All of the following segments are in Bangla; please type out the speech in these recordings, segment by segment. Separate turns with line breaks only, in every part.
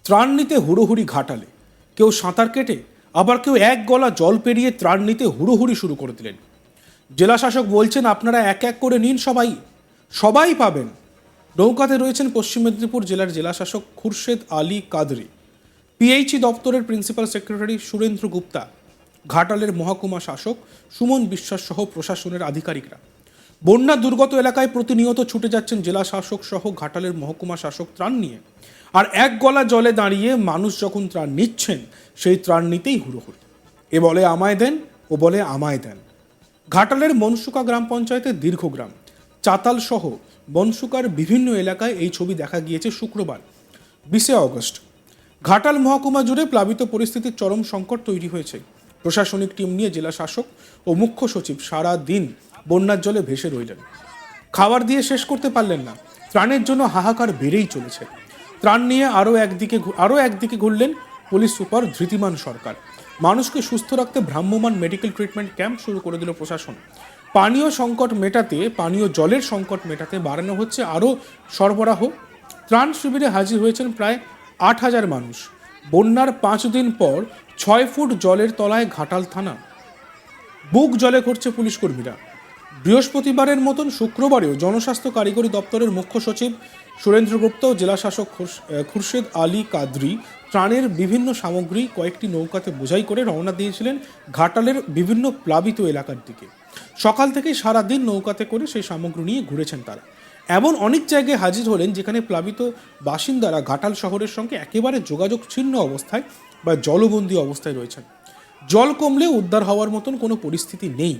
ত্রাণ নিতে হুড়োহুড়ি ঘাটালে, কেউ সাঁতার কেটে, আবার কেউ এক গলা জল পেরিয়ে ত্রাণ নিতে হুড়োহুড়ি শুরু করে দিলেন। জেলা শাসক বলছেন, আপনারা এক এক করে নিন, সবাই পাবেন। নৌকাতে রয়েছেন পশ্চিম মেদিনীপুর জেলার জেলা শাসক খুরশেদ আলী কাদরি, পিএইচই দপ্তরের প্রিন্সিপাল সেক্রেটারি সুরেন্দ্র গুপ্তা, ঘাটালের মহকুমা শাসক সুমন বিশ্বাস সহ প্রশাসনের আধিকারিকরা। বন্যা দুর্গত এলাকায় প্রতিনিয়ত ছুটে যাচ্ছেন জেলা শাসক সহ ঘাটালের মহকুমা শাসক ত্রাণ নিয়ে। আর এক গলা জলে দাঁড়িয়ে মানুষ যখন ত্রাণ নিচ্ছেন, সেই ত্রাণ নিতেই হুড়োহুড়ি। এ বলে আমায় দেন, ও বলে আমায় দেন। ঘাটালের বনসুকা গ্রাম পঞ্চায়েতের দীর্ঘগ্রাম, চাতাল সহ বনসুকার বিভিন্ন এলাকায় এই ছবি দেখা গিয়েছে শুক্রবার 20 অগস্ট। ঘাটাল মহকুমা জুড়ে প্লাবিত পরিস্থিতির চরম সংকট তৈরি হয়েছে। প্রশাসনিক টিম নিয়ে জেলা শাসক ও মুখ্য সচিব সারা দিন বন্যার জলে ভেসে রইলেন। খাবার দিয়ে শেষ করতে পারলেন না। ত্রাণের জন্য হাহাকার বেড়েই চলেছে। ত্রাণ নিয়ে আরও একদিকে ঘুরলেন পুলিশ সুপার ধৃতিমান সরকার। মানুষকে সুস্থ রাখতে ভ্রাম্যমাণ মেডিকেল ট্রিটমেন্ট ক্যাম্প শুরু করে দিল প্রশাসন। পানীয় জলের সংকট মেটাতে বাড়ানো হচ্ছে আরও সরবরাহ। ত্রাণ শিবিরে হাজির হয়েছেন প্রায় 8,000 মানুষ। বন্যার 5 দিন পর 6 ফুট জলের তলায় ঘাটাল থানা। বুক জলে করছে পুলিশ কর্মীরা। বৃহস্পতিবারের মতন শুক্রবারেও জনস্বাস্থ্য কারিগরি দপ্তরের মুখ্য সচিব সুরেন্দ্র গুপ্তা ও জেলা শাসক খুরশেদ আলী কাদরি ত্রাণের বিভিন্ন সামগ্রী কয়েকটি নৌকাতে বোঝাই করে রওনা দিয়েছিলেন ঘাটালের বিভিন্ন প্লাবিত এলাকার দিকে। সকাল থেকে সারাদিন নৌকাতে করে সেই সামগ্রী নিয়ে ঘুরেছেন তারা। এমন অনেক জায়গায় হাজির হলেন যেখানে প্লাবিত বাসিন্দারা ঘাটাল শহরের সঙ্গে একেবারে যোগাযোগ ছিন্ন অবস্থায় বা জলবন্দী অবস্থায় রয়েছেন। জল কমলে উদ্ধার হওয়ার মতন কোনো পরিস্থিতি নেই।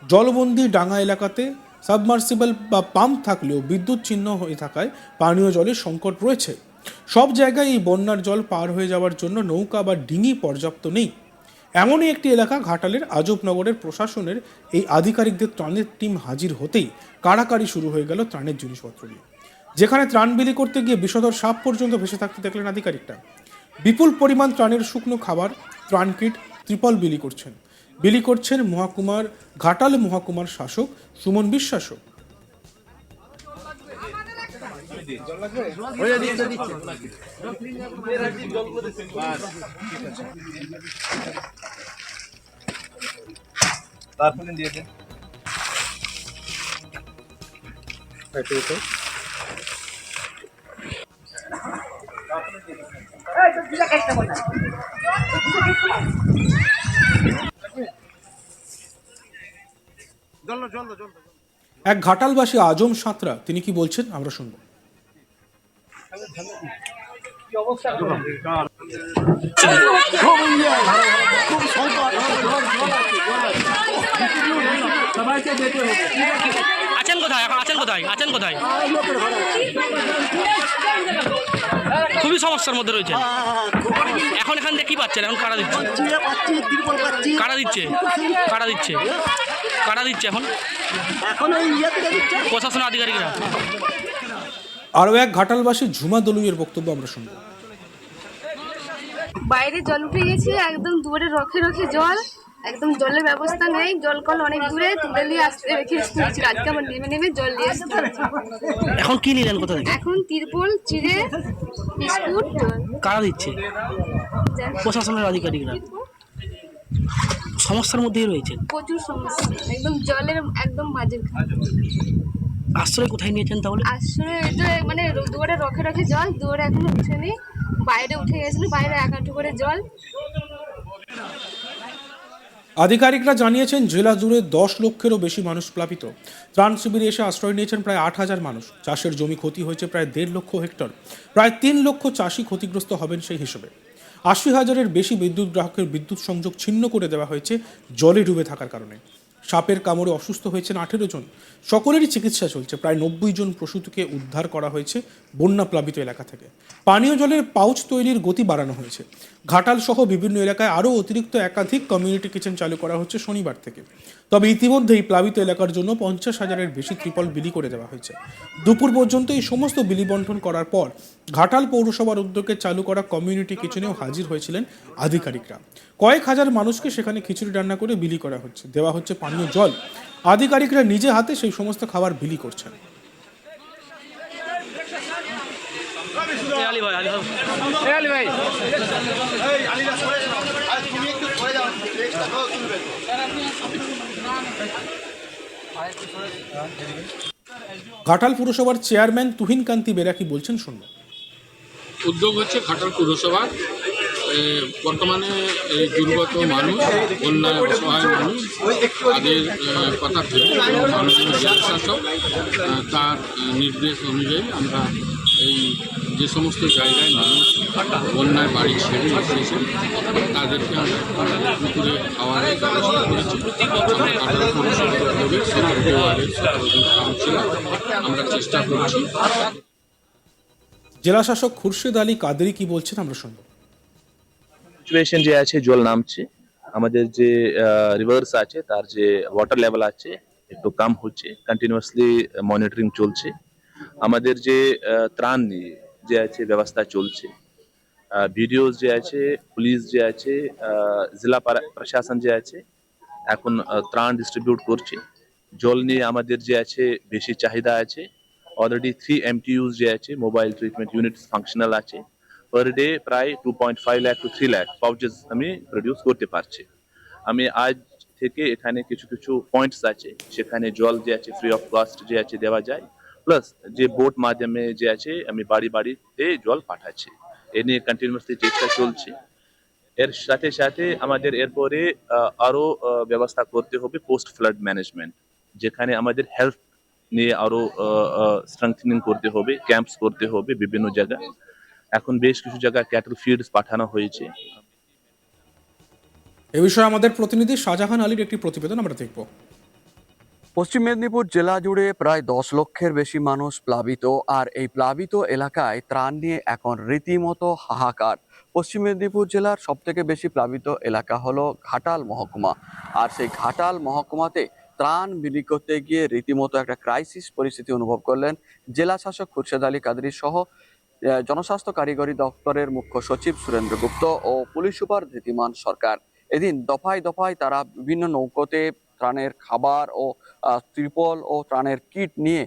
জলবন্দী ডাঙ্গা এলাকাতে সাবমার্সিবল বা পাম্প থাকলেও বিদ্যুৎ ছিন্ন হয়ে থাকায় পানীয় জলের সংকট রয়েছে। সব জায়গায় এই বন্যার জল পার হয়ে যাওয়ার জন্য নৌকা বা ডিঙি পর্যাপ্ত নেই। এমনই একটি এলাকা ঘাটালের আজবনগরের প্রশাসনের এই আধিকারিকদের ত্রাণের টিম হাজির হতেই কাড়াকাড়ি শুরু হয়ে গেল ত্রাণের জিনিসপত্র নিয়ে। যেখানে ত্রাণ বিলি করতে গিয়ে বিষধর সাপ পর্যন্ত ভেসে থাকতে দেখলেন আধিকারিকরা। বিপুল পরিমাণ ত্রাণের শুকনো খাবার, ত্রাণ কিট, ত্রিপল বিলি করছেন ঘাটাল মহকুমার শাসক সুমন বিশ্বাসও। এক ঘাটালবাসী আজম সাঁতরা, তিনি কি বলছেন আমরা শুনব।
আছেন কোথায়? খুবই সমস্যার মধ্যে রয়েছে। এখন এখান থেকে কি পাচ্ছেন? এখন কারা দিচ্ছে এখন প্রশাসন আধিকারিকরা।
আরও এক ঘাটালবাসী ঝুমা দলুইয়ের বক্তব্য আমরা শুনব।
বাইরে জল উঠে গেছে, একদম দূরে রখে জল, একদম জলের ব্যবস্থা নেই। জল কল অনেক দূরে, তুলে নিয়ে রেখে এসেছি। আজকে আমার নেমে জল নিয়ে এসেছি।
এখন কি নিলেন কোথায়?
এখন তিরপল, চিড়ে, বিস্কুট।
কারা দিচ্ছে? প্রশাসনের আধিকারিকরা। সমস্যার মধ্যেই রয়েছে,
প্রচুর সমস্যা, একদম জলের একদম বাজে।
আশ্রয় কোথায় নিয়েছেন তাহলে?
আশ্রয় মানে দুয়ারে রখে জল, দুয়ারে এখনো উঠে নেই। বাইরে উঠে গেছিল, বাইরে 1 হাঁটু করে জল।
আধিকারিকরা জানিয়েছেন, জেলা জুড়ে 10 লক্ষেরও বেশি মানুষ প্লাবিত। ত্রাণ শিবিরে এসে আশ্রয় নিয়েছেন প্রায় 8,000 মানুষ। চাষের জমি ক্ষতি হয়েছে প্রায় 1.5 লক্ষ হেক্টর। প্রায় 3 লক্ষ চাষি ক্ষতিগ্রস্ত হবেন সেই হিসেবে। 80,000-এর বেশি বিদ্যুৎ গ্রাহকের বিদ্যুৎ সংযোগ ছিন্ন করে দেওয়া হয়েছে জলে ডুবে থাকার কারণে। সাপের কামড়ে অসুস্থ হয়েছেন 18 জন। সকলেরই চিকিৎসা চলছে। প্রায় 90 জন প্রসূতিকে উদ্ধার করা হয়েছে বন্যা প্লাবিত এলাকা থেকে। পানীয় জলের পাউচ তৈরির গতি বাড়ানো হয়েছে। ঘাটাল সহ বিভিন্ন এলাকায় আরও অতিরিক্ত একাধিক কমিউনিটি কিচেন চালু করা হচ্ছে শনিবার থেকে। তবে ইতিমধ্যেই প্লাবিত এলাকার জন্য 50,000-এর বেশি ত্রিপল বিলি করে দেওয়া হয়েছে। দুপুর পর্যন্ত এই সমস্ত বিলি বন্টন করার পর ঘাটাল পৌরসভার উদ্যোগে চালু করা কমিউনিটি কিচেনেও হাজির হয়েছিলেন আধিকারিকরা। কয়েক হাজার মানুষকে সেখানে খিচুড়ি রান্না করে বিলি করা হচ্ছে, দেওয়া হচ্ছে পানীয় জল। আধিকারিকরা নিজে হাতে সেই সমস্ত খাবার বিলি করছেন।
আলী ভাই আলী ভাই
ঘাটাল পুরসভার চেয়ারম্যান তুহিন কান্তি বেরা কি বলছেন শুনবো।
উদ্যোগ হচ্ছে ঘাটাল পুরসভার বর্তমানে এই দুর্গত মানুষ, বন্যায় অসহায় মানুষ, তাদের কথা ভেবে মাননীয় জেলা শাসক তার নির্দেশ অনুযায়ী আমরা এই যে সমস্ত জায়গায় মানুষ বন্যায় বাড়ি ছেড়ে এসেছে তাদেরকে আমরা পুকুরে খাওয়ারের ব্যবস্থা করেছি। আমরা ঘাটাল পুরসভার উদ্যোগে 17 ওয়ার্ডের 17 জন কাউন্সিলর আমরা চেষ্টা করছি।
জেলা শাসক খুরশেদ আলী কাদরি কি বলছেন আমরা শুনবো।
সিচুয়েশন যে আছে জল নামছে, আমাদের যে রিভার্স আছে তার যে ওয়াটার লেভেল আছে একটু কম হচ্ছে, কন্টিনিউয়াসলি মনিটরিং চলছে। আমাদের যে ত্রাণ নিয়ে যে আছে ব্যবস্থা চলছে, ভিডিওস যে আছে, পুলিশ যে আছে, জেলা প্রশাসন যে আছে এখন ত্রাণ ডিস্ট্রিবিউট করছে। জল নিয়ে আমাদের যে আছে বেশি চাহিদা আছে, অলরেডি 3 MTUs যে আছে মোবাইল ট্রিটমেন্ট ইউনিটস ফাংশনাল আছে। পার ডে প্রায় 2.5 লাখ টু 3 লাখ পাউচেস আমি প্রডিউস করতে পারছি। আমি আজ থেকে এখানে কিছু কিছু পয়েন্টস আছে সেখানে জল যে আছে ফ্রি অফ কস্ট যে আছে দেওয়া যায়, প্লাস যে বোট মাধ্যমে যে আছে আমি বাড়ি বাড়িতে জল পাঠাচ্ছি। এ নিয়ে কন্টিনিউয়াসলি চেষ্টা চলছে। এর সাথে সাথে আমাদের এরপরে আরো ব্যবস্থা করতে হবে পোস্ট ফ্লাড ম্যানেজমেন্ট, যেখানে আমাদের হেলথ নিয়ে আরো স্ট্রেংথেনিং করতে হবে, ক্যাম্পস করতে হবে বিভিন্ন জায়গায়। এখন বেশ কিছু জায়গায় ক্যাটল ফিডস পাঠানো হয়েছে।
এ বিষয়ে আমাদের প্রতিনিধি শাহজাহান আলীর একটি প্রতিবেদন আমরা দেখব।
পশ্চিম মেদিনীপুর জেলা জুড়ে প্রায় 10 লক্ষের বেশি মানুষ প্লাবিত, আর এই প্লাবিত এলাকায় ত্রাণ নিয়ে এখন রীতিমতো হাহাকার। পশ্চিম মেদিনীপুর জেলার সব থেকে বেশি প্লাবিত এলাকা হলো ঘাটাল মহকুমা, আর সেই ঘাটাল মহকুমাতে ত্রাণ বিলি করতে গিয়ে রীতিমতো একটা ক্রাইসিস পরিস্থিতি অনুভব করলেন জেলা শাসক খুরশেদ আলী কাদরি সহ জনস্বাস্থ্য কারিগরি দপ্তরের মুখ্য সচিব সুরেন্দ্র গুপ্ত ও পুলিশ সুপার ধৃতিমান সরকার। এদিন দফায় দফায় তারা বিভিন্ন নৌকোতে ত্রাণের খাবার ও ত্রিপল ও ত্রাণের কিট নিয়ে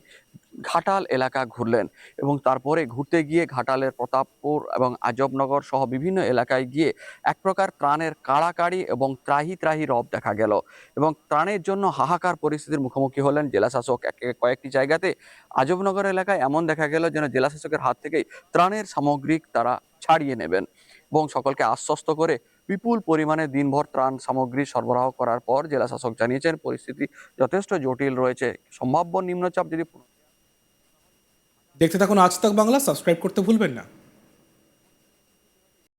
ঘাটাল এলাকা ঘুরলেন, এবং তারপরে ঘুরতে গিয়ে ঘাটালের প্রতাপপুর এবং আজবনগর সহ বিভিন্ন এলাকায় গিয়ে এক প্রকার ত্রাণের কাড়াকাড়ি এবং ত্রাহি ত্রাহি রব দেখা গেল, এবং ত্রাণের জন্য হাহাকার পরিস্থিতির মুখোমুখি হলেন জেলাশাসক। কয়েকটি জায়গাতে আজবনগর এলাকায় এমন দেখা গেল যেন জেলাশাসকের হাত থেকেই ত্রাণের সামগ্রিক তারা ছাড়িয়ে নেবেন, এবং সকলকে আশ্বস্ত করে বিপুল পরিমাণে দিনভর ত্রাণ সামগ্রী সরবরাহ করার পর জেলাশাসক জানিয়েছেন পরিস্থিতি যথেষ্ট জটিল রয়েছে। সম্ভাব্য নিম্নচাপ যদি
দেখতে থাকুন আজ তাক বাংলা, সাবস্ক্রাইব করতে ভুলবেন না।